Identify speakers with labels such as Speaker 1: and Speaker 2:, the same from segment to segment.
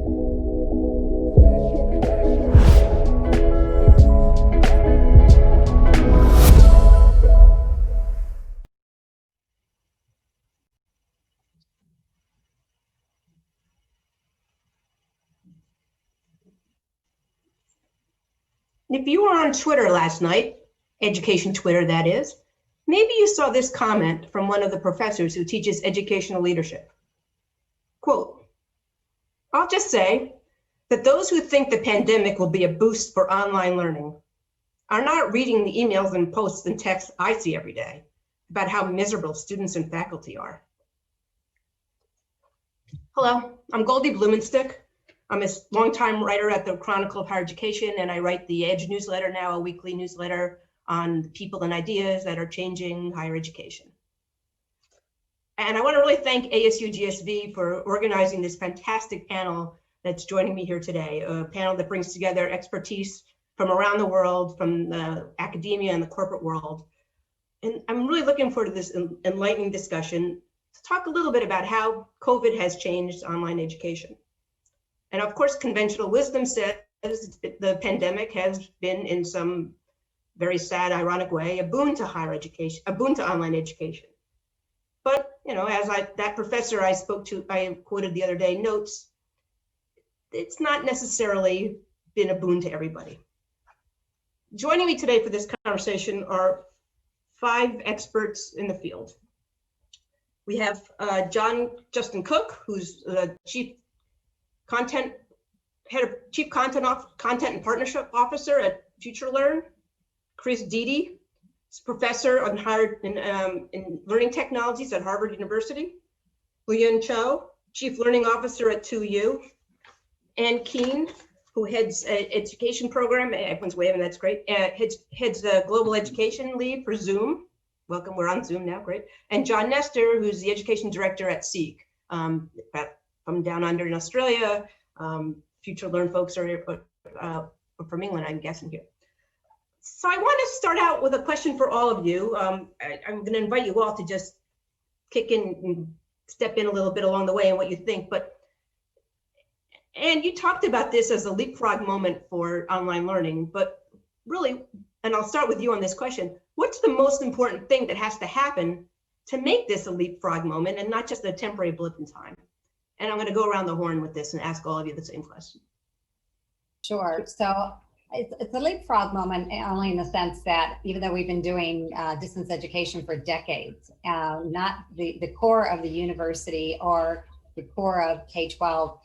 Speaker 1: If you were on Twitter last night, education Twitter that is, maybe you saw this comment from one of the professors who teaches educational leadership. Quote, "I'll just say that those who think the pandemic will be a boost for online learning are not reading the emails and posts and texts I see every day about how miserable students and faculty are." Hello, I'm Goldie Blumenstyk. I'm a longtime writer at the Chronicle of Higher Education, and I write the Edge newsletter now, a weekly newsletter on the people and ideas that are changing higher education. And I want to really thank ASU GSV for organizing this fantastic panel that's joining me here today, a panel that brings together expertise from around the world, from the academia and the corporate world. And I'm really looking forward to this enlightening discussion to talk a little bit about how COVID has changed online education. And of course, conventional wisdom says the pandemic has been, in some very sad, ironic way, a boon to higher education, a boon to online education. But, you know, as that professor I quoted the other day notes, it's not necessarily been a boon to everybody. Joining me today for this conversation are 5 experts in the field. We have Justin Cooke, who's the Chief Content and Partnership Officer at FutureLearn. Chris Dede, professor in learning technologies at Harvard University. Luyen Chou, Chief Learning Officer at 2U. And Keehn, who heads education program. Everyone's waving, that's great. Heads the global education lead for Zoom. Welcome, we're on Zoom now, great. And John Nestor, who's the education director at Cooke, from down under in Australia. FutureLearn folks are from England, I'm guessing here. So I want to start out with a question for all of you. I'm going to invite you all to just kick in and step in a little bit along the way and what you think. And you talked about this as a leapfrog moment for online learning, but really, and I'll start with you on this question, what's the most important thing that has to happen to make this a leapfrog moment and not just a temporary blip in time? And I'm going to go around the horn with this and ask all of you the same question.
Speaker 2: Sure. So it's a leapfrog moment only in the sense that even though we've been doing distance education for decades, not the core of the university or the core of K-12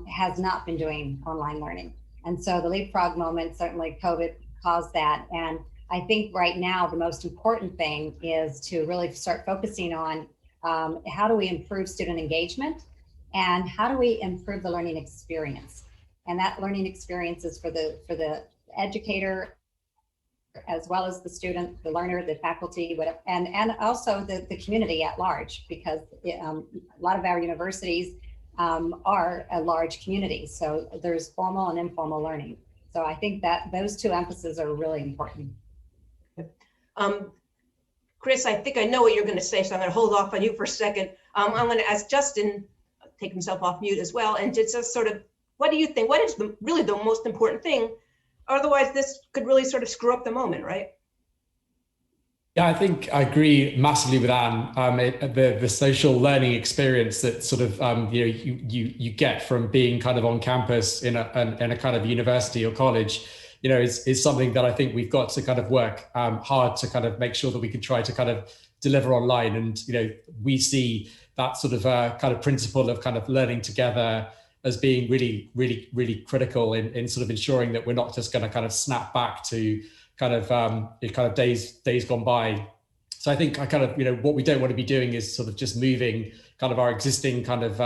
Speaker 2: has not been doing online learning. And so the leapfrog moment, certainly COVID caused that. And I think right now the most important thing is to really start focusing on how do we improve student engagement and how do we improve the learning experience. And that learning experience is for the educator, as well as the student, the learner, the faculty, whatever, and also the community at large, because a lot of our universities are a large community. So there's formal and informal learning. So I think that those 2 emphases are really important.
Speaker 1: Chris, I think I know what you're going to say, so I'm going to hold off on you for a second. I'm going to ask Justin, take himself off mute as well, and just sort of, what do you think? What is really the most important thing? Otherwise, this could really sort of screw up the moment, right?
Speaker 3: Yeah, I think I agree massively with Anne. The social learning experience that sort of you get from being kind of on campus in a kind of university or college, is something that I think we've got to kind of work hard to kind of make sure that we can try to kind of deliver online. And we see that sort of kind of principle of kind of learning together as being really, really, really critical in sort of ensuring that we're not just going to kind of snap back to kind of days gone by. So I think what we don't want to be doing is sort of just moving kind of our existing kind of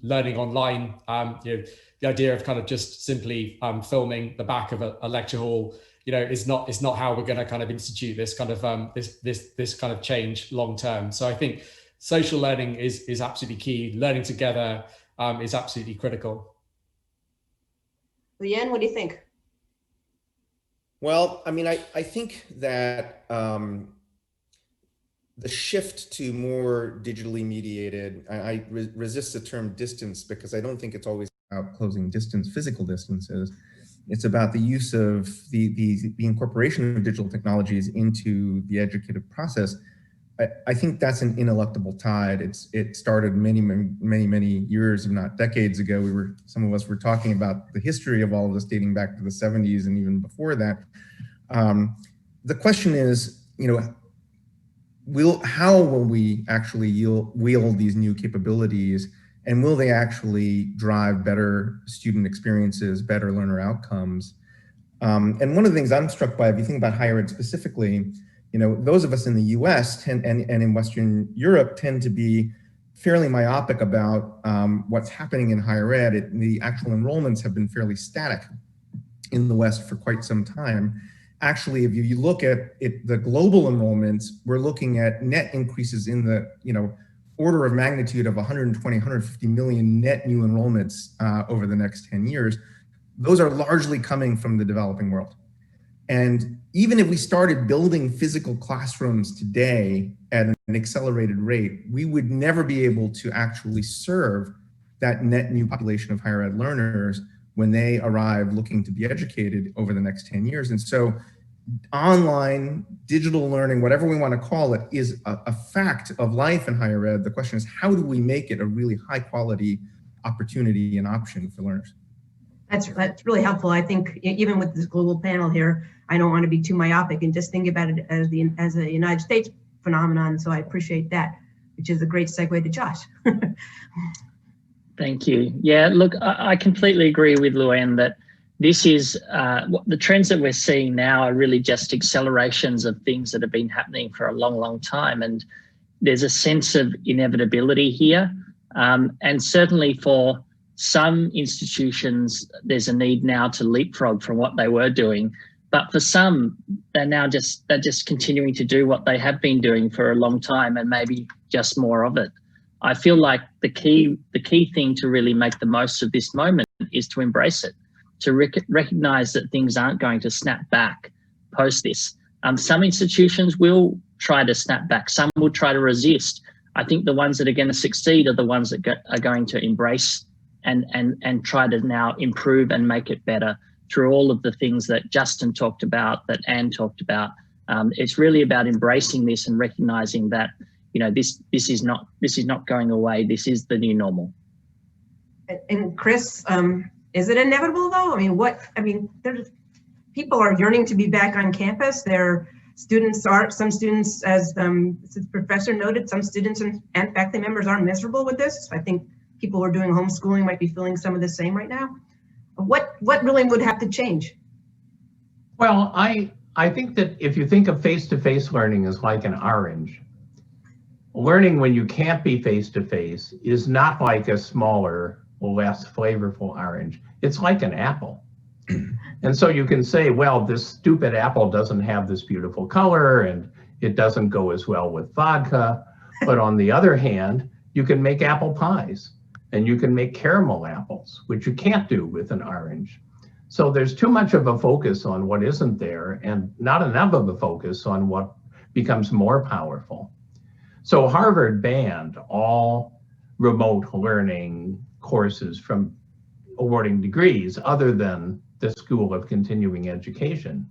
Speaker 3: learning online. The idea of kind of just simply filming the back of a lecture hall, is not how we're going to kind of institute this kind of this kind of change long term. So I think social learning is absolutely key. Learning together is absolutely critical.
Speaker 1: Luyen, what do you think?
Speaker 4: Well, I mean, I think that the shift to more digitally mediated, I resist the term distance because I don't think it's always closing physical distances. It's about the use of the incorporation of digital technologies into the educative process. I think that's an ineluctable tide. It started many years, if not decades ago. Some of us were talking about the history of all of this dating back to the 70s and even before that. The question is, how will we actually wield these new capabilities, and will they actually drive better student experiences, better learner outcomes? And one of the things I'm struck by, if you think about higher ed specifically, those of us in the US and in Western Europe tend to be fairly myopic about what's happening in higher ed. The actual enrollments have been fairly static in the West for quite some time. Actually, if you look at the global enrollments, we're looking at net increases in the order of magnitude of 120, 150 million net new enrollments over the next 10 years. Those are largely coming from the developing world. And even if we started building physical classrooms today at an accelerated rate, we would never be able to actually serve that net new population of higher ed learners when they arrive looking to be educated over the next 10 years. And so online, digital learning, whatever we want to call it, is a fact of life in higher ed. The question is, how do we make it a really high quality opportunity and option for learners?
Speaker 1: That's really helpful. I think even with this global panel here, I don't want to be too myopic and just think about it as a United States phenomenon. So I appreciate that, which is a great segue to Josh.
Speaker 5: Thank you. Yeah, look, I completely agree with Luyen that this is the trends that we're seeing now are really just accelerations of things that have been happening for a long time. And there's a sense of inevitability here. And certainly for some institutions, there's a need now to leapfrog from what they were doing. But for some, they're just continuing to do what they have been doing for a long time and maybe just more of it. I feel like the key thing to really make the most of this moment is to embrace it, to recognize that things aren't going to snap back post this. Some institutions will try to snap back. Some will try to resist. I think the ones that are going to succeed are the ones that are going to embrace and try to now improve and make it better through all of the things that Justin talked about, that Anne talked about. It's really about embracing this and recognizing that this is not going away. This is the new normal.
Speaker 1: And Chris, is it inevitable though? There's people are yearning to be back on campus. Some students, as the professor noted, some students and faculty members are miserable with this. I think people who are doing homeschooling might be feeling some of the same right now. What really would have to change?
Speaker 6: Well, I think that if you think of face-to-face learning as like an orange, learning when you can't be face-to-face is not like a smaller, less flavorful orange. It's like an apple. And so you can say, well, this stupid apple doesn't have this beautiful color and it doesn't go as well with vodka. But on the other hand, you can make apple pies and you can make caramel apples, which you can't do with an orange. So there's too much of a focus on what isn't there and not enough of a focus on what becomes more powerful. So Harvard banned all remote learning courses from awarding degrees other than the School of Continuing Education.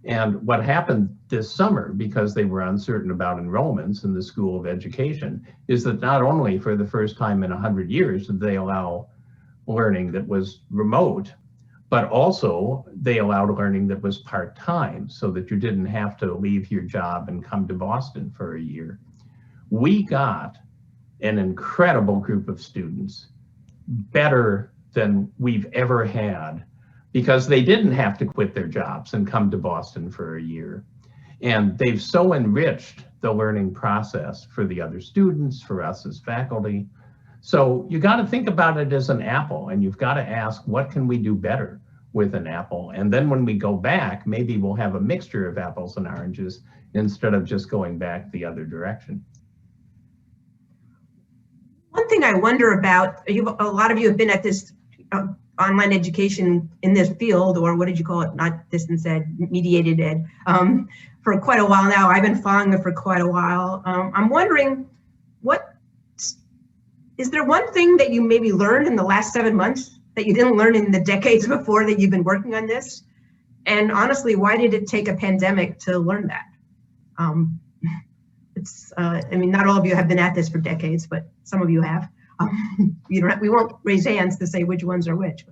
Speaker 6: And what happened this summer, because they were uncertain about enrollments in the School of Education, is that not only for the first time in 100 years did they allow learning that was remote, but also they allowed learning that was part-time so that you didn't have to leave your job and come to Boston for a year. We got an incredible group of students, better than we've ever had, because they didn't have to quit their jobs and come to Boston for a year. And they've so enriched the learning process for the other students, for us as faculty. So you got to think about it as an apple, and you've got to ask, what can we do better with an apple? And then when we go back, maybe we'll have a mixture of apples and oranges instead of just going back the other direction.
Speaker 1: One thing I wonder about, a lot of you have been at this online education in this field, or what did you call it? Not distance ed, mediated ed, for quite a while now. I've been following it for quite a while. I'm wondering, what Is there one thing that you maybe learned in the last 7 months that you didn't learn in the decades before that you've been working on this? And honestly, why did it take a pandemic to learn that? I mean, not all of you have been at this for decades, but some of you have. We won't raise hands to say which ones are which.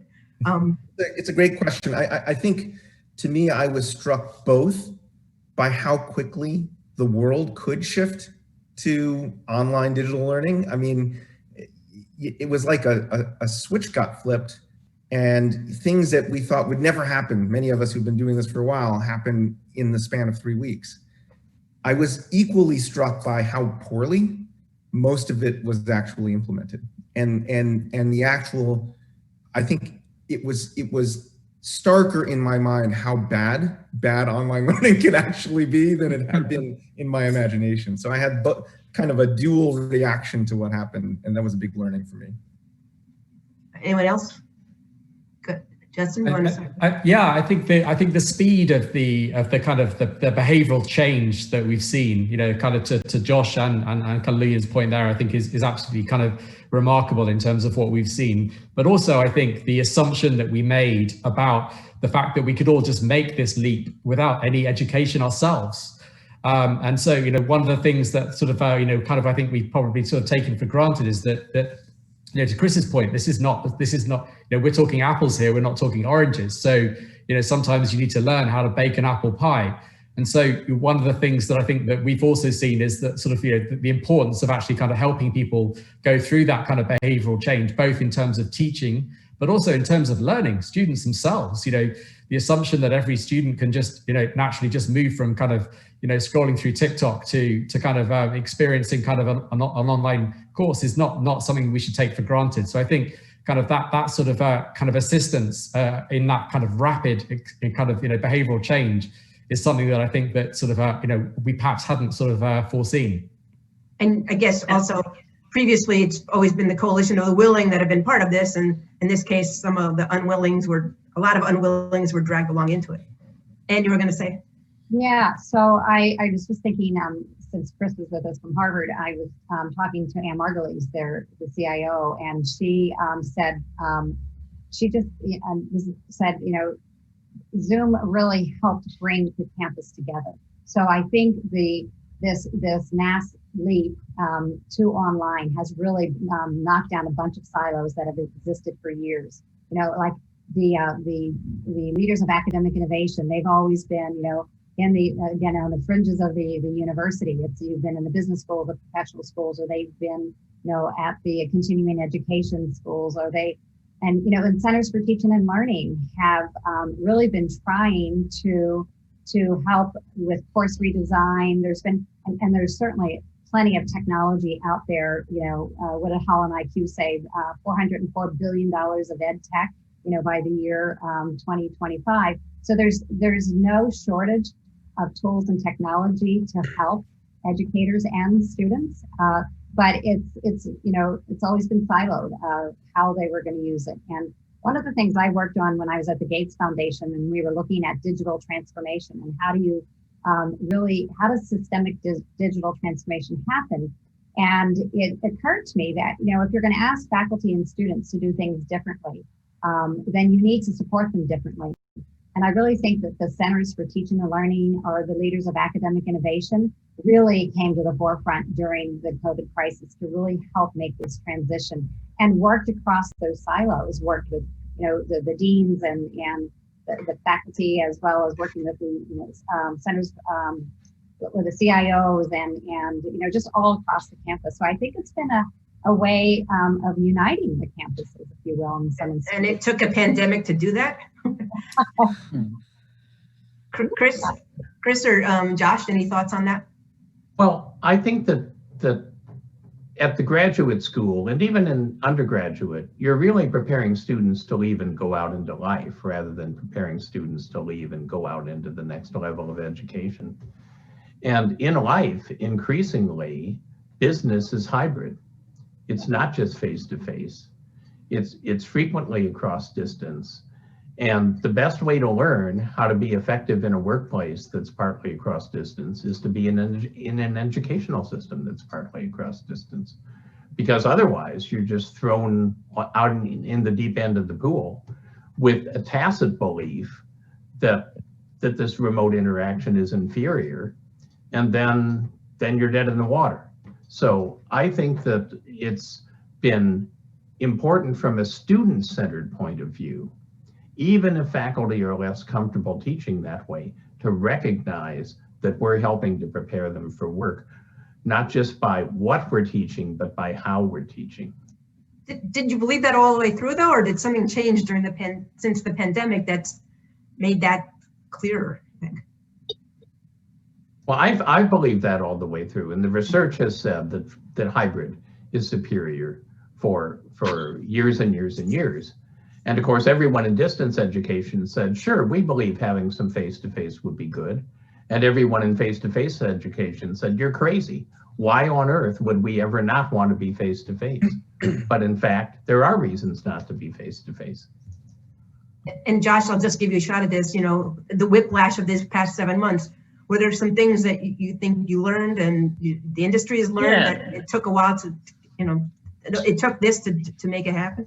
Speaker 4: It's a great question. I think, to me, I was struck both by how quickly the world could shift to online digital learning. I mean, it was like a switch got flipped, and things that we thought would never happen, many of us who've been doing this for a while, happened in the span of 3 weeks. I was equally struck by how poorly most of it was actually implemented. And the actual, I think it was starker in my mind how bad online learning can actually be than it had been in my imagination. So I had kind of a dual reaction to what happened, and that was a big learning for me.
Speaker 1: Anyone else? Good. Justin, you want to start?
Speaker 3: I think the speed of the kind of the behavioral change that we've seen, you know, kind of to Josh and kind of Luyen's point there, I think is absolutely kind of remarkable in terms of what we've seen. But also, I think the assumption that we made about the fact that we could all just make this leap without any education ourselves. And so, you know, one of the things that sort of, you know, kind of, I think we've probably sort of taken for granted is that, you know, to Chris's point, this is not, you know, we're talking apples here, we're not talking oranges. So, you know, sometimes you need to learn how to bake an apple pie. And so one of the things that I think that we've also seen is that sort of, you know, the importance of actually kind of helping people go through that kind of behavioral change, both in terms of teaching, but also in terms of learning students themselves. You know, the assumption that every student can just, you know, naturally just move from kind of, you know, scrolling through TikTok to kind of experiencing kind of an online course is not something we should take for granted. So I think kind of that sort of kind of assistance in that kind of rapid kind of, you know, behavioral change is something that I think that sort of, you know, we perhaps hadn't sort of foreseen.
Speaker 1: And I guess also previously it's always been the coalition of the willing that have been part of this. And in this case, some of the a lot of unwillings were dragged along into it. And you were going to say?
Speaker 2: Yeah, so I was just thinking, since Chris was with us from Harvard, I was talking to Ann Margulies, the CIO, and she said, you know, Zoom really helped bring the campus together. So I think this mass leap to online has really knocked down a bunch of silos that have existed for years. You know, like the leaders of academic innovation, they've always been, you know, in the again on the fringes of the university. You've been in the business school, the professional schools, or they've been, you know, at the continuing education schools, or and you know, and Centers for Teaching and Learning have really been trying to help with course redesign. There's been and there's certainly plenty of technology out there. You know, what did Holland IQ say? $404 billion of ed tech, you know, by the year 2025. So there's no shortage of tools and technology to help educators and students. But it's you know, it's always been siloed how they were going to use it. And one of the things I worked on when I was at the Gates Foundation, and we were looking at digital transformation and how do you how does systemic digital transformation happen? And it occurred to me that, you know, if you're going to ask faculty and students to do things differently, then you need to support them differently. And I really think that the Centers for Teaching and Learning, or the leaders of academic innovation, really came to the forefront during the COVID crisis to really help make this transition, and worked across those silos, worked with, you know, the deans and the faculty, as well as working with the, you know, centers, with the CIOs and, you know, just all across the campus. So I think it's been a way of uniting the campuses, if you will, in some instances.
Speaker 1: And it took a pandemic to do that? Chris or Josh, any thoughts on that?
Speaker 6: Well, I think that at the graduate school and even in undergraduate, you're really preparing students to leave and go out into life rather than preparing students to leave and go out into the next level of education. And in life, increasingly, business is hybrid. It's not just face-to-face. It's frequently across distance. And the best way to learn how to be effective in a workplace that's partly across distance is to be in an educational system that's partly across distance. because otherwise you're just thrown out in the deep end of the pool with a tacit belief that this remote interaction is inferior, and then you're dead in the water. So I think that it's been important from a student-centered point of view, even if faculty are less comfortable teaching that way, to recognize that we're helping to prepare them for work, not just by what we're teaching, but by how we're teaching.
Speaker 1: Did you believe that all the way through though, or did something change during since the pandemic that's made that clearer?
Speaker 6: Well, I've believed that all the way through, and the research has said that hybrid is superior for years and years and years. And of course, everyone in distance education said, sure, we believe having some face-to-face would be good. And everyone in face-to-face education said, you're crazy. Why on earth would we ever not want to be face-to-face? But in fact, there are reasons not to be face-to-face.
Speaker 1: And Josh, I'll just give you a shot at this, you know, the whiplash of this past 7 months. Were there some things that you think you learned and the industry has learned that it took a while to, you know, it took this to make it happen?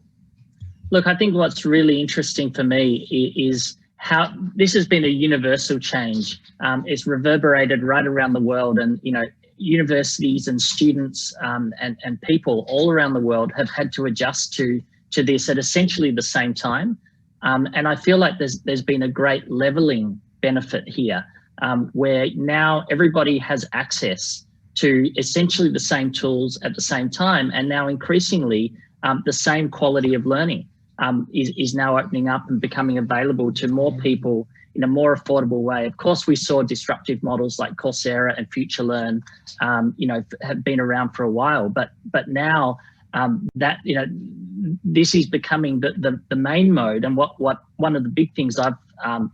Speaker 5: Look, I think what's really interesting for me is how this has been a universal change. It's reverberated right around the world, and you know, universities and students and people all around the world have had to adjust to this at essentially the same time. And I feel like there's been a great leveling benefit here, where now everybody has access to essentially the same tools at the same time, and now increasingly the same quality of learning is now opening up and becoming available to more people in a more affordable way. Of course, we saw disruptive models like Coursera and FutureLearn, you know, have been around for a while, but now that, you know, this is becoming the main mode. And what one of the big things I've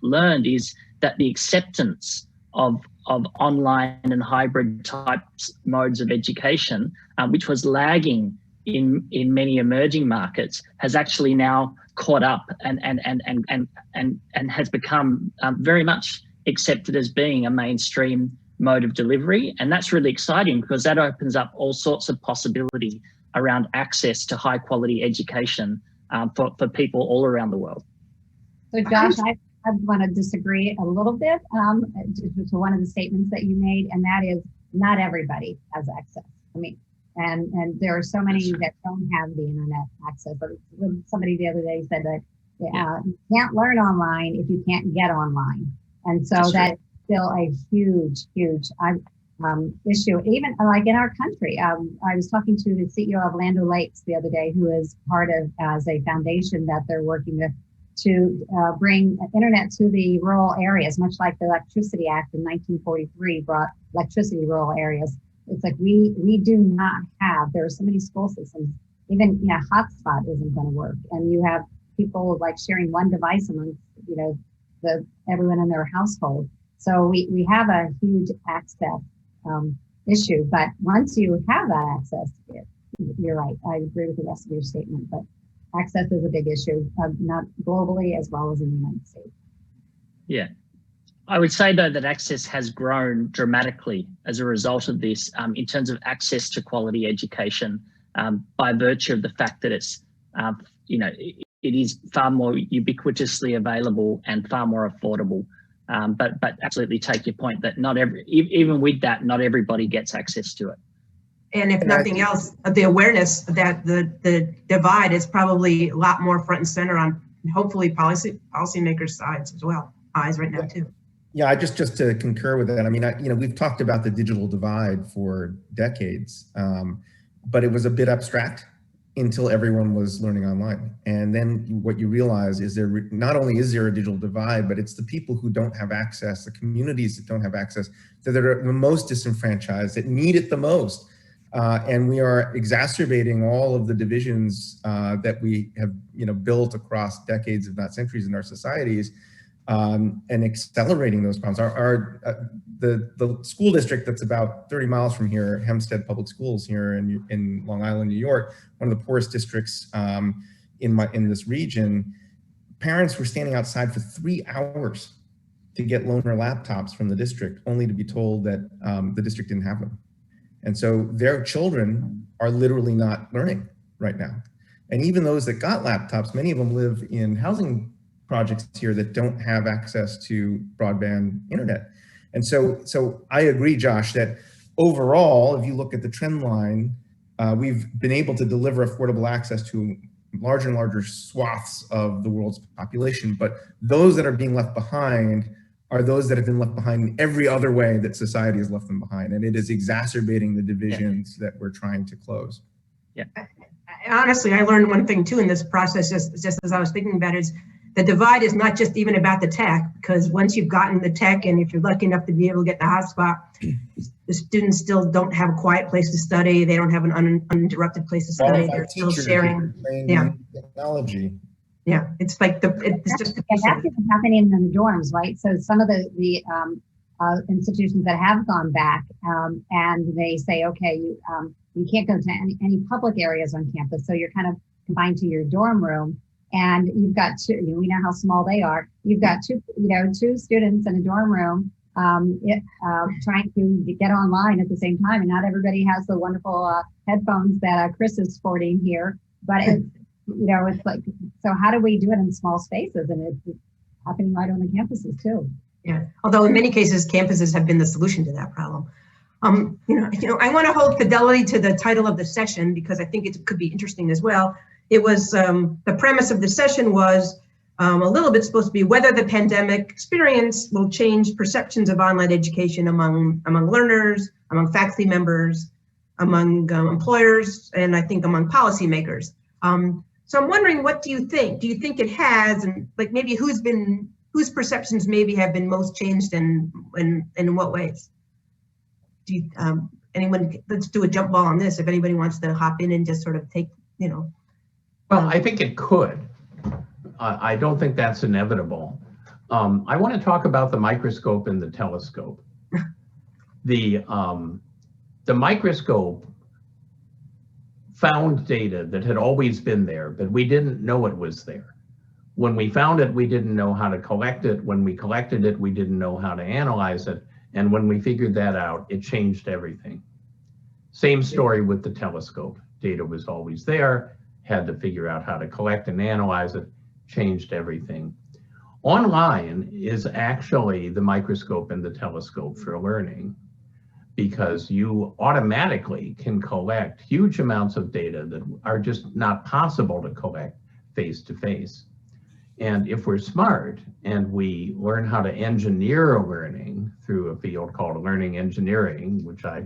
Speaker 5: learned is that the acceptance of online and hybrid types modes of education, which was lagging in many emerging markets, has actually now caught up and has become very much accepted as being a mainstream mode of delivery. And that's really exciting because that opens up all sorts of possibility around access to high quality education for people all around the world.
Speaker 2: So Josh, I want to disagree a little bit to one of the statements that you made, and that is not everybody has access. I mean, and there are so many that don't have the internet access. But somebody the other day said that you can't learn online if you can't get online. And so that's still a huge issue, even like in our country. I was talking to the CEO of Land O'Lakes the other day, who is part of as a foundation that they're working with to bring internet to the rural areas, much like the Electricity Act in 1943 brought electricity to rural areas. It's like we do not have, there are so many school systems, even, you know, hotspot isn't going to work. And you have people like sharing one device amongst, you know, everyone in their household. So we have a huge access issue, but once you have that access, you're right. I agree with the rest of your statement, but access is a big issue, not globally as well as in the United States. Yeah.
Speaker 5: I would say, though, that access has grown dramatically as a result of this in terms of access to quality education by virtue of the fact that it's, you know, it is far more ubiquitously available and far more affordable. But absolutely take your point that even with that, not everybody gets access to it.
Speaker 1: And if nothing else, the awareness that the divide is probably a lot more front and center on hopefully policymakers' sides as well, eyes right now too.
Speaker 4: Yeah, just to concur with that. I mean, you know, we've talked about the digital divide for decades, but it was a bit abstract until everyone was learning online. And then what you realize is not only is there a digital divide, but it's the people who don't have access, the communities that don't have access, that are the most disenfranchised, that need it the most. And we are exacerbating all of the divisions that we have, you know, built across decades, if not centuries, in our societies, and accelerating those problems. The school district that's about 30 miles from here, Hempstead Public Schools here in Long Island, New York, one of the poorest districts in this region, parents were standing outside for 3 hours to get loaner laptops from the district, only to be told that the district didn't have them. And so their children are literally not learning right now. And even those that got laptops, many of them live in housing projects here that don't have access to broadband internet. And so I agree, Josh, that overall, if you look at the trend line, we've been able to deliver affordable access to larger and larger swaths of the world's population. But those that are being left behind are those that have been left behind in every other way that society has left them behind. And it is exacerbating the divisions that we're trying to close.
Speaker 5: Yeah.
Speaker 1: Honestly, I learned one thing too in this process, just as I was thinking about it, is the divide is not just even about the tech, because once you've gotten the tech, and if you're lucky enough to be able to get the hotspot, the students still don't have a quiet place to study. They don't have an uninterrupted place to study. They're still sharing. Yeah.
Speaker 4: Technology.
Speaker 1: Yeah, it's like it's just.
Speaker 2: That's even happening in the dorms, right? So some of the institutions that have gone back, and they say, okay, you can't go to any public areas on campus, so you're kind of confined to your dorm room. And you've got two, we know how small they are. You've got two students in a dorm room trying to get online at the same time. And not everybody has the wonderful headphones that Chris is sporting here. But it's, it's like, so how do we do it in small spaces? And it's happening right on the campuses too.
Speaker 1: Yeah, although in many cases, campuses have been the solution to that problem. I want to hold fidelity to the title of the session because I think it could be interesting as well. It was, the premise of the session was a little bit supposed to be whether the pandemic experience will change perceptions of online education among learners, among faculty members, among employers, and I think among policymakers. So I'm wondering, what do you think? Do you think it has, and like maybe whose perceptions maybe have been most changed and in what ways? Do you, anyone, let's do a jump ball on this if anybody wants to hop in and just sort of take,
Speaker 6: Well, I think it could. I don't think that's inevitable. I want to talk about the microscope and the telescope. The microscope found data that had always been there, but we didn't know it was there. When we found it, we didn't know how to collect it. When we collected it, we didn't know how to analyze it. And when we figured that out, it changed everything. Same story with the telescope. Data was always there, had to figure out how to collect and analyze it, changed everything. Online is actually the microscope and the telescope for learning, because you automatically can collect huge amounts of data that are just not possible to collect face-to-face. And if we're smart and we learn how to engineer learning through a field called learning engineering, which I,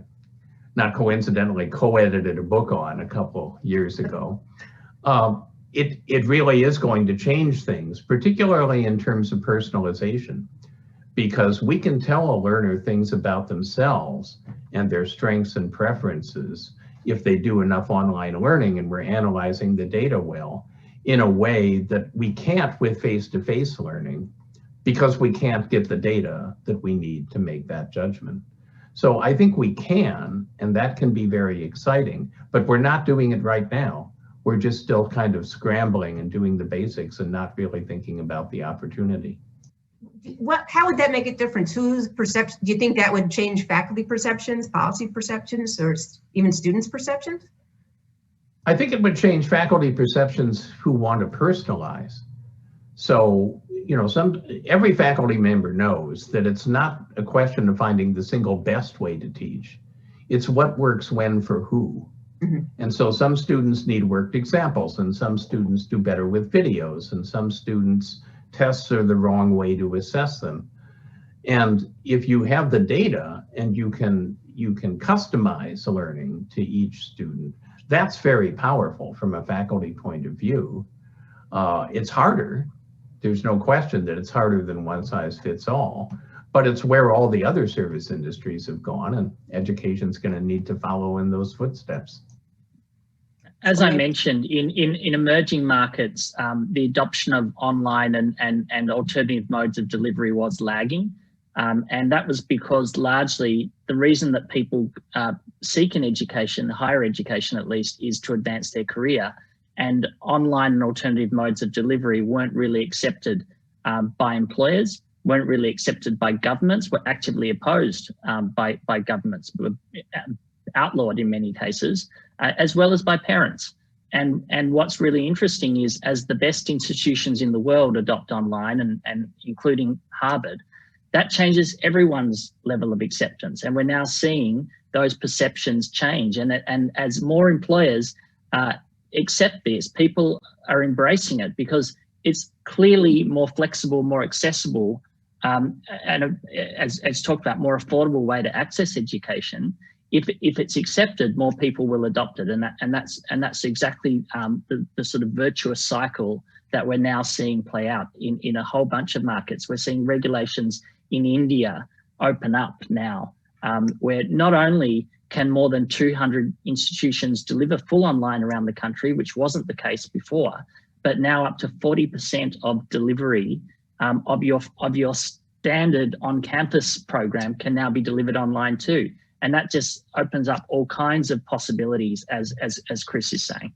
Speaker 6: not coincidentally, co-edited a book on a couple years ago, it really is going to change things, particularly in terms of personalization, because we can tell a learner things about themselves and their strengths and preferences if they do enough online learning and we're analyzing the data well, in a way that we can't with face-to-face learning, because we can't get the data that we need to make that judgment. So I think we can, and that can be very exciting, but we're not doing it right now. We're just still kind of scrambling and doing the basics and not really thinking about the opportunity.
Speaker 1: How would that make a difference? Whose perception, do you think that would change faculty perceptions, policy perceptions, or even students' perceptions?
Speaker 6: I think it would change faculty perceptions who want to personalize. So, every faculty member knows that it's not a question of finding the single best way to teach. It's what works when for who. Mm-hmm. And so some students need worked examples, and some students do better with videos, and some students tests are the wrong way to assess them. And if you have the data and you can customize learning to each student, that's very powerful from a faculty point of view. It's harder. There's no question that it's harder than one size fits all, but it's where all the other service industries have gone, and education's going to need to follow in those footsteps.
Speaker 5: As I mentioned, in emerging markets, the adoption of online and alternative modes of delivery was lagging. And that was because largely the reason that people seek an education, higher education at least, is to advance their career. And online and alternative modes of delivery weren't really accepted by employers, weren't really accepted by governments, were actively opposed by governments. outlawed in many cases, as well as by parents. And what's really interesting is as the best institutions in the world adopt online, and including Harvard, that changes everyone's level of acceptance. And we're now seeing those perceptions change. And as more employers accept this, people are embracing it because it's clearly more flexible, more accessible, and as talked about, more affordable way to access education. If it's accepted, more people will adopt it, and that's exactly the sort of virtuous cycle that we're now seeing play out in a whole bunch of markets. We're seeing regulations in India open up now, where not only can more than 200 institutions deliver full online around the country, which wasn't the case before, but now up to 40% of delivery of your standard on-campus program can now be delivered online too. And that just opens up all kinds of possibilities, as Chris is saying.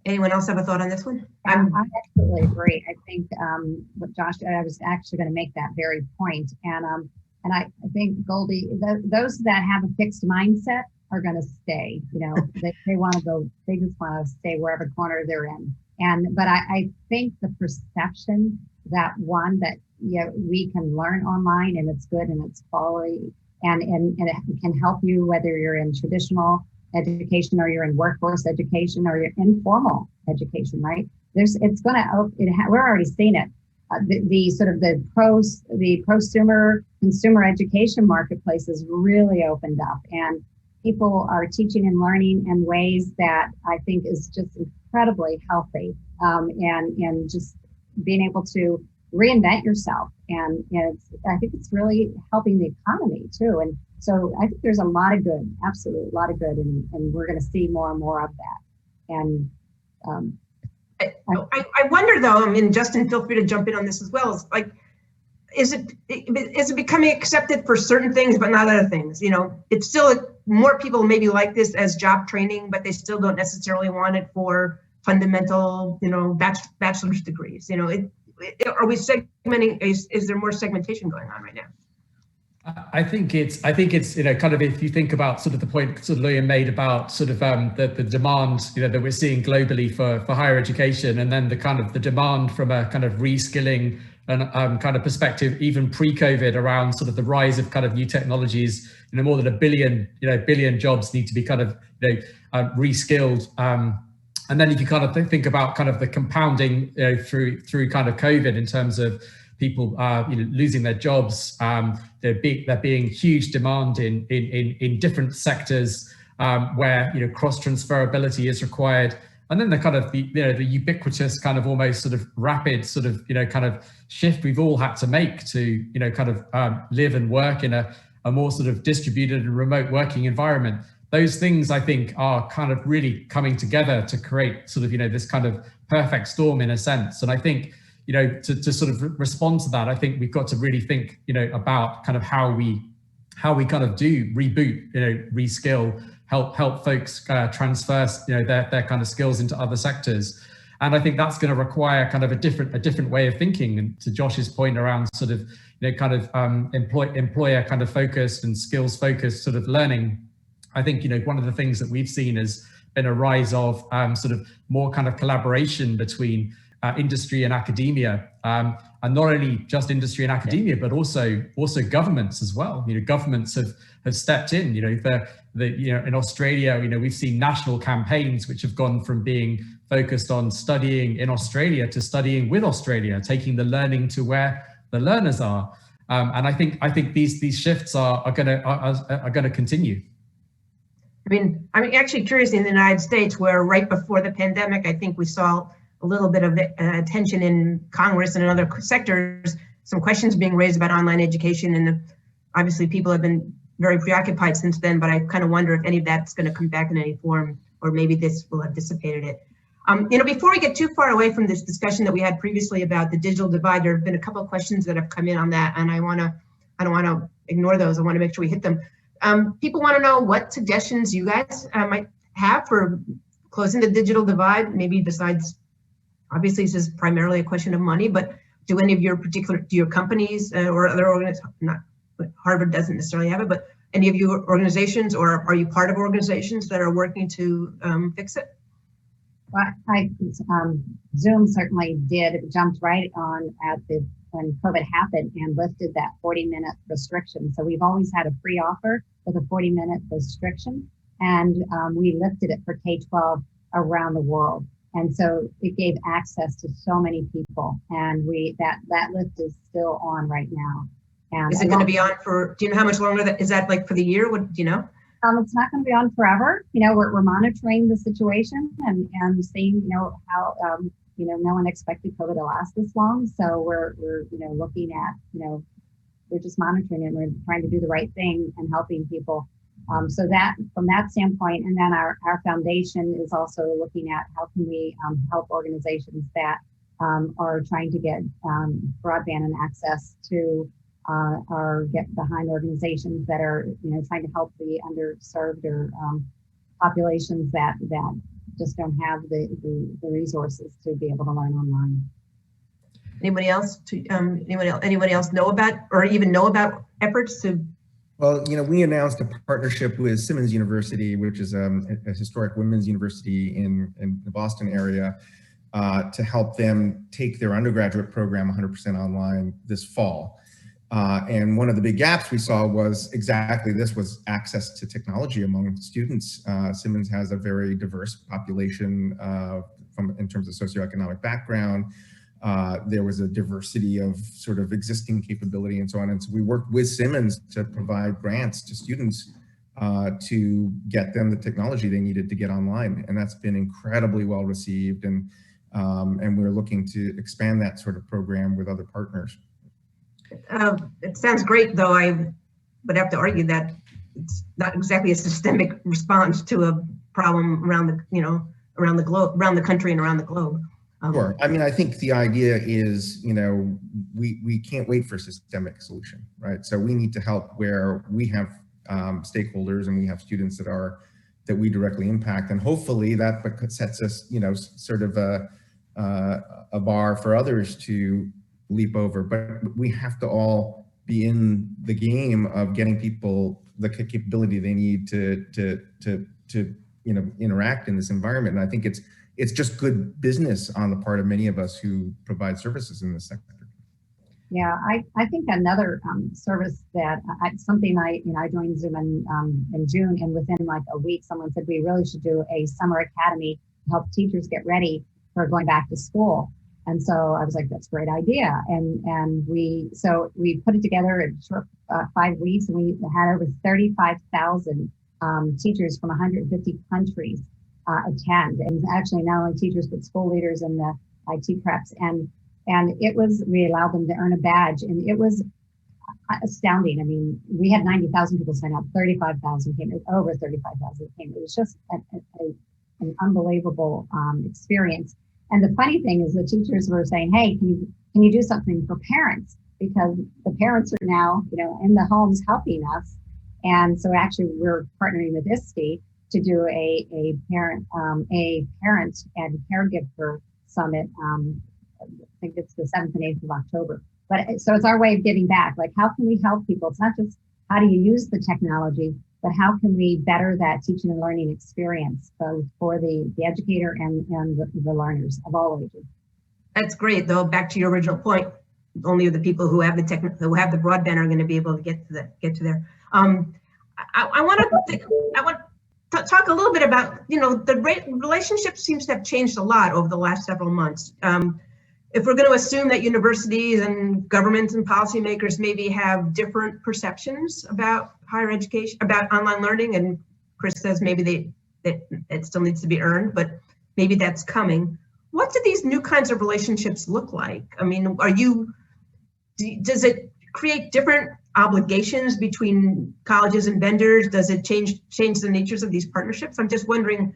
Speaker 1: Anyone else have a thought on this one?
Speaker 2: I absolutely agree. I think what Josh, I was actually going to make that very point. And I think, Goldie, those that have a fixed mindset are going to stay. You know, they want to go, they just want to stay wherever corner they're in. But I think the perception that we can learn online and it's good and it's quality and it can help you whether you're in traditional education or you're in workforce education or you're informal education, right? We're already seeing it. The consumer education marketplace is really opened up, and people are teaching and learning in ways that I think is just incredibly healthy, and just being able to reinvent yourself. And I think it's really helping the economy too. And so I think there's a lot of good, absolutely a lot of good, and we're going to see more and more of that. And
Speaker 1: I wonder though, I mean, Justin, feel free to jump in on this as well. It's like, is it becoming accepted for certain things, but not other things? You know, it's still more people maybe like this as job training, but they still don't necessarily want it for fundamental, bachelor's degrees. You know, are we segmenting? Is there more segmentation going on right now?
Speaker 3: I think it's kind of, if you think about sort of the point sort of Luyen made about sort of the demand that we're seeing globally for higher education, and then the demand from a kind of reskilling and kind of perspective, even pre-COVID, around sort of the rise of kind of new technologies. More than a billion jobs need to be kind of reskilled. And then if you kind of think about kind of the compounding through kind of COVID in terms of people losing their jobs, there being huge demand in different sectors where cross transferability is required, and then the kind of the ubiquitous kind of almost sort of rapid sort of kind of shift we've all had to make to kind of live and work in a more sort of distributed and remote working environment. Those things, I think, are kind of really coming together to create sort of this kind of perfect storm in a sense. And I think to sort of respond to that, I think we've got to really think, about kind of how we kind of do reboot, reskill, help folks transfer, their kind of skills into other sectors. And I think that's going to require kind of a different way of thinking. And to Josh's point around sort of, kind of employer kind of focused and skills focused sort of learning, I think, one of the things that we've seen has been a rise of sort of more kind of collaboration between industry and academia, and not only just industry and academia, but also governments as well. Governments have stepped in. In Australia, we've seen national campaigns which have gone from being focused on studying in Australia to studying with Australia, taking the learning to where the learners are. And I think these shifts are going to continue.
Speaker 1: I mean, I'm actually curious, in the United States, where right before the pandemic, I think we saw a little bit of attention in Congress and in other sectors, some questions being raised about online education. And obviously people have been very preoccupied since then, but I kind of wonder if any of that's going to come back in any form, or maybe this will have dissipated it. Before we get too far away from this discussion that we had previously about the digital divide, there have been a couple of questions that have come in on that, and I don't want to ignore those. I want to make sure we hit them. People want to know what suggestions you guys might have for closing the digital divide, maybe besides, obviously this is primarily a question of money, but do any of your companies or other organizations, Harvard doesn't necessarily have it, but any of your organizations, or are you part of organizations that are working to fix it?
Speaker 2: Well, Zoom certainly jumped right on when COVID happened and lifted that 40-minute restriction. So we've always had a free offer with a 40-minute restriction, and we lifted it for K-12 around the world. And so it gave access to so many people, and that lift is still on right now. And
Speaker 1: is it going to be on for? Do you know how much longer that is? That like for the year? What do you know?
Speaker 2: It's not going to be on forever. We're monitoring the situation and seeing how no one expected COVID to last this long. So we're looking at we're just monitoring it. We're trying to do the right thing and helping people. So that from that standpoint, and then our foundation is also looking at how can we help organizations that are trying to get broadband and access to or get behind organizations that are trying to help the underserved or populations that just don't have the resources to be able to learn online.
Speaker 1: Anybody else? Anybody else know about or even know about efforts to?
Speaker 4: Well, we announced a partnership with Simmons University, which is a historic women's university in the Boston area, to help them take their undergraduate program 100% online this fall. And one of the big gaps we saw was exactly this, was access to technology among students. Simmons has a very diverse population in terms of socioeconomic background. There was a diversity of sort of existing capability and so on. And so we worked with Simmons to provide grants to students to get them the technology they needed to get online. And that's been incredibly well received. And we're looking to expand that sort of program with other partners.
Speaker 1: It sounds great, though I would have to argue that it's not exactly a systemic response to a problem around the globe, around the country and around the globe.
Speaker 4: Sure. I mean, I think the idea is, we can't wait for a systemic solution, right? So we need to help where we have stakeholders and we have students that we directly impact, and hopefully that sets us, sort of a bar for others to leap over. But we have to all be in the game of getting people the capability they need to interact in this environment. And I think it's just good business on the part of many of us who provide services in this sector.
Speaker 2: Yeah, I think another service that I joined Zoom in June, and within like a week, someone said we really should do a summer academy to help teachers get ready for going back to school. And so I was like, that's a great idea. And we put it together in short 5 weeks, and we had over 35,000 teachers from 150 countries attend. And actually not only teachers, but school leaders and the IT preps. And we allowed them to earn a badge. And it was astounding. I mean, we had 90,000 people sign up, 35,000 came, over 35,000 came. It was just an unbelievable experience. And the funny thing is the teachers were saying, hey, can you do something for parents? Because the parents are now, in the homes helping us. And so actually we're partnering with ISTE to do a parent and caregiver summit. I think it's the 7th and 8th of October. But so it's our way of giving back. Like, how can we help people? It's not just how do you use the technology, but how can we better that teaching and learning experience, both for the educator and the learners of all ages.
Speaker 1: That's great, though. Back to your original point, only the people who have the broadband are going to be able to get to there. I want to talk a little bit about, the relationship seems to have changed a lot over the last several months. If we're going to assume that universities and governments and policymakers maybe have different perceptions about higher education, about online learning, and Chris says maybe that it still needs to be earned, but maybe that's coming. What do these new kinds of relationships look like? I mean, does it create different obligations between colleges and vendors? Does it change the natures of these partnerships? I'm just wondering,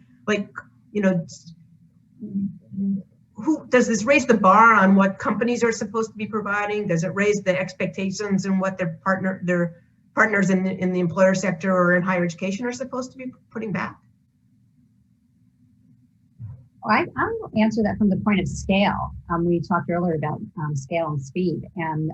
Speaker 1: who does this raise the bar on what companies are supposed to be providing? Does it raise the expectations and what their partners in the employer sector or in higher education are supposed to be putting back?
Speaker 2: I'll answer that from the point of scale. We talked earlier about scale and speed, and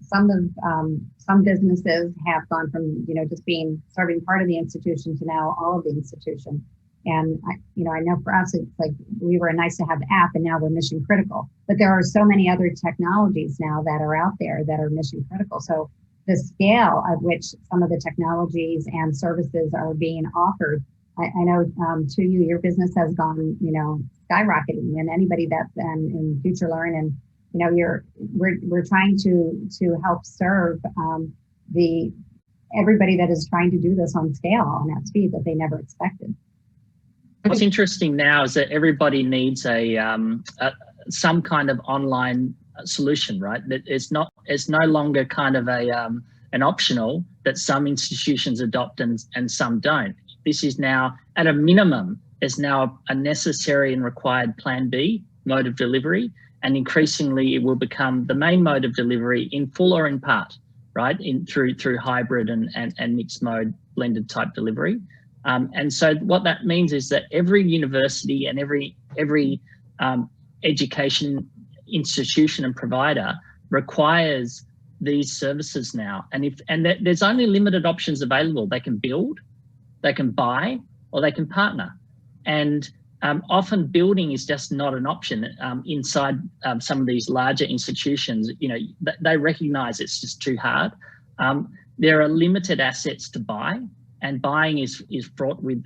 Speaker 2: some businesses have gone from, you know, just serving part of the institution to now all of the institution. And I know for us, it's like we were nice to have the app and now we're mission critical, but there are so many other technologies now that are out there that are mission critical. So the scale at which some of the technologies and services are being offered, I know to you, your business has gone, you know, skyrocketing, and anybody that's in Future Learn, and you know, we're trying to help serve everybody that is trying to do this on scale, on that speed that they never expected.
Speaker 5: What's interesting now is that everybody needs some kind of online solution, right? That it's no longer kind of an optional that some institutions adopt and some don't. This is now, at a minimum, is now a necessary and required plan B mode of delivery, and increasingly it will become the main mode of delivery in full or in part, right? Through hybrid and mixed mode blended type delivery. And so what that means is that every university and every education institution and provider requires these services now. And there's only limited options available. They can build, they can buy, or they can partner. And often building is just not an option inside some of these larger institutions. You know, they recognize it's just too hard. There are limited assets to buy, and buying is fraught with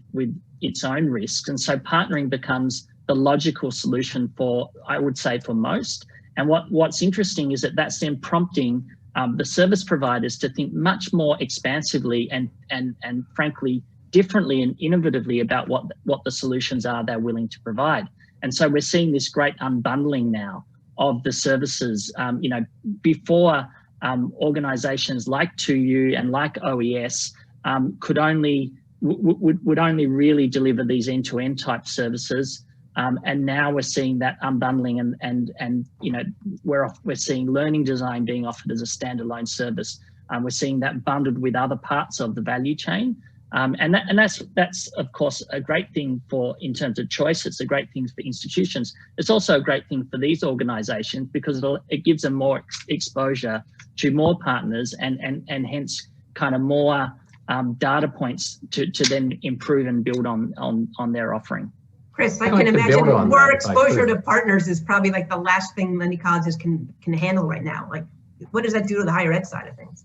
Speaker 5: its own risks. And so partnering becomes the logical solution for, I would say, for most. And what's interesting is that that's then prompting the service providers to think much more expansively and frankly, differently and innovatively about what the solutions are they're willing to provide. And so we're seeing this great unbundling now of the services. You know, before organizations like 2U and like OES would only really deliver these end-to-end type services. And now we're seeing that unbundling and you know, we're seeing learning design being offered as a standalone service. We're seeing that bundled with other parts of the value chain. And that's of course a great thing in terms of choice. It's a great thing for institutions. It's also a great thing for these organizations because it gives them more exposure to more partners and hence kind of more data points to then improve and build on their offering.
Speaker 1: Chris, I can imagine more exposure to partners is probably like the last thing many colleges can handle right now. Like, what does that do to the higher ed side of things?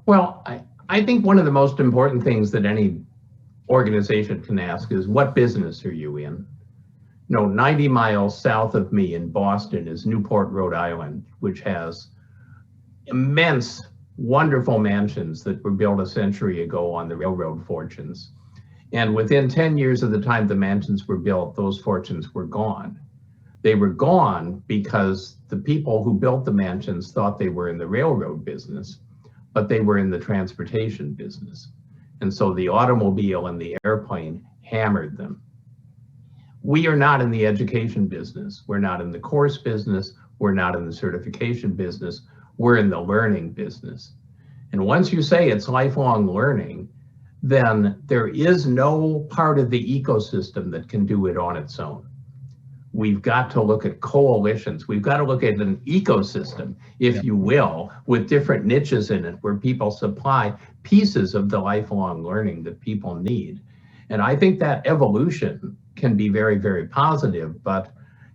Speaker 6: Well, I think one of the most important things that any organization can ask is, what business are you in? No, 90 miles south of me in Boston is Newport, Rhode Island, which has immense, wonderful mansions that were built a century ago on the railroad fortunes. And within 10 years of the time the mansions were built, those fortunes were gone. They were gone because the people who built the mansions thought they were in the railroad business, but they were in the transportation business. And so the automobile and the airplane hammered them. We are not in the education business. We're not in the course business. We're not in the certification business. We're in the learning business. And once you say it's lifelong learning, then there is no part of the ecosystem that can do it on its own. We've got to look at coalitions. We've got to look at an ecosystem, if you will, with different niches in it where people supply pieces of the lifelong learning that people need. And I think that evolution can be very, very positive, but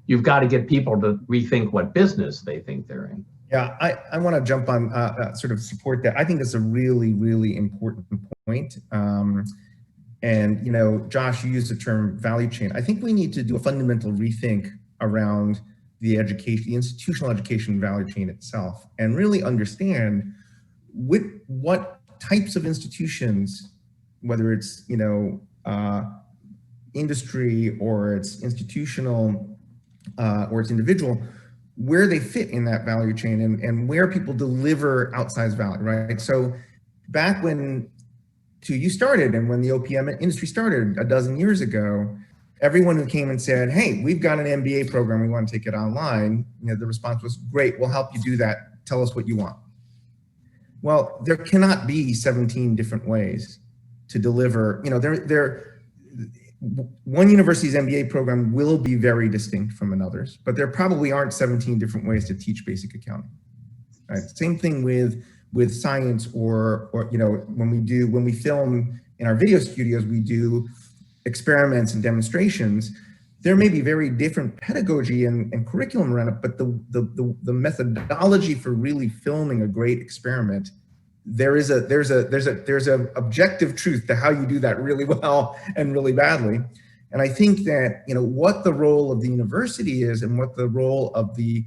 Speaker 6: you've got to get people to rethink what business they think they're in.
Speaker 4: Yeah, I want to jump on sort of support that. I think that's a really, really important point. And, you know, Josh, you used the term value chain. I think we need to do a fundamental rethink around the institutional education value chain itself, and really understand what types of institutions, whether it's, you know, industry or it's institutional or it's individual, where they fit in that value chain and where people deliver outsized value, right? So back when 2U started and when the OPM industry started a dozen years ago, everyone who came and said, hey, we've got an MBA program, we want to take it online, you know, the response was, great, we'll help you do that. Tell us what you want. Well, there cannot be 17 different ways to deliver, you know, one university's MBA program will be very distinct from another's, but there probably aren't 17 different ways to teach basic accounting. Right? Same thing with science, or when we film in our video studios, we do experiments and demonstrations. There may be very different pedagogy and curriculum around it, but the methodology for really filming a great experiment, there's a objective truth to how you do that really well and really badly. And I think that what the role of the university is, and what the role of the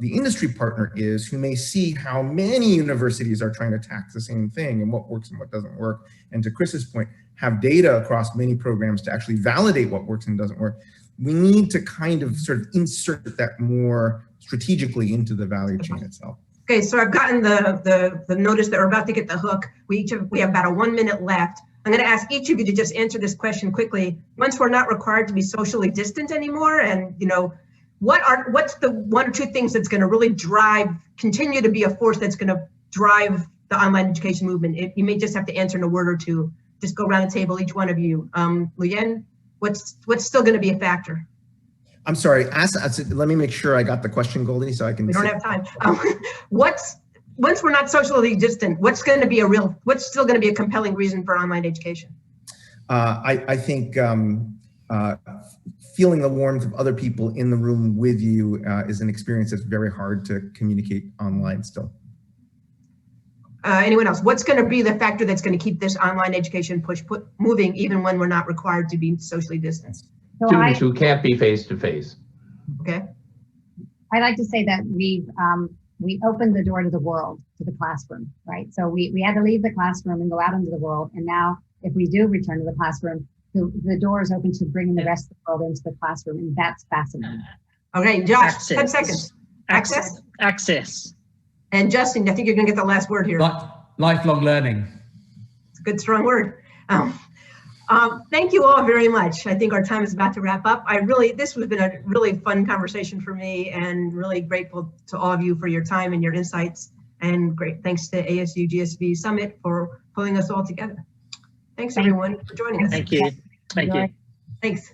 Speaker 4: industry partner is, who may see how many universities are trying to tackle the same thing and what works and what doesn't work. And to Chris's point, have data across many programs to actually validate what works and doesn't work. We need to kind of sort of insert that more strategically into the value chain itself.
Speaker 1: Okay, so I've gotten the notice that we're about to get the hook. We have about a 1 minute left. I'm going to ask each of you to just answer this question quickly. Once we're not required to be socially distant anymore, and what's the 1 or 2 things that's going to really continue to be a force that's going to drive the online education movement? You may just have to answer in a word or two. Just go around the table, each one of you. Luyen, what's still going to be a factor?
Speaker 4: I'm sorry. Let me make sure I got the question, Goldie, so I can.
Speaker 1: We don't have time. Once we're not socially distant, what's still going to be a compelling reason for online education?
Speaker 4: I think feeling the warmth of other people in the room with you is an experience that's very hard to communicate online still.
Speaker 1: Anyone else? What's going to be the factor that's going to keep this online education push moving, even when we're not required to be socially distanced?
Speaker 2: So
Speaker 6: Students who can't be face-to-face.
Speaker 1: Okay.
Speaker 2: I like to say that we opened the door to the world, to the classroom, right? So we had to leave the classroom and go out into the world. And now if we do return to the classroom, the door is open to bringing the rest of the world into the classroom. And that's fascinating.
Speaker 1: Okay, Josh,
Speaker 5: Access.
Speaker 1: 10 seconds.
Speaker 5: Access.
Speaker 1: And Justin, I think you're going to get the last word here.
Speaker 3: Lifelong learning.
Speaker 1: It's a good, strong word. Thank you all very much. I think our time is about to wrap up. This has been a really fun conversation for me, and really grateful to all of you for your time and your insights. And great thanks to ASU GSV Summit for pulling us all together. Thanks everyone for joining us.
Speaker 5: Thank you. Thank you.
Speaker 1: Thanks.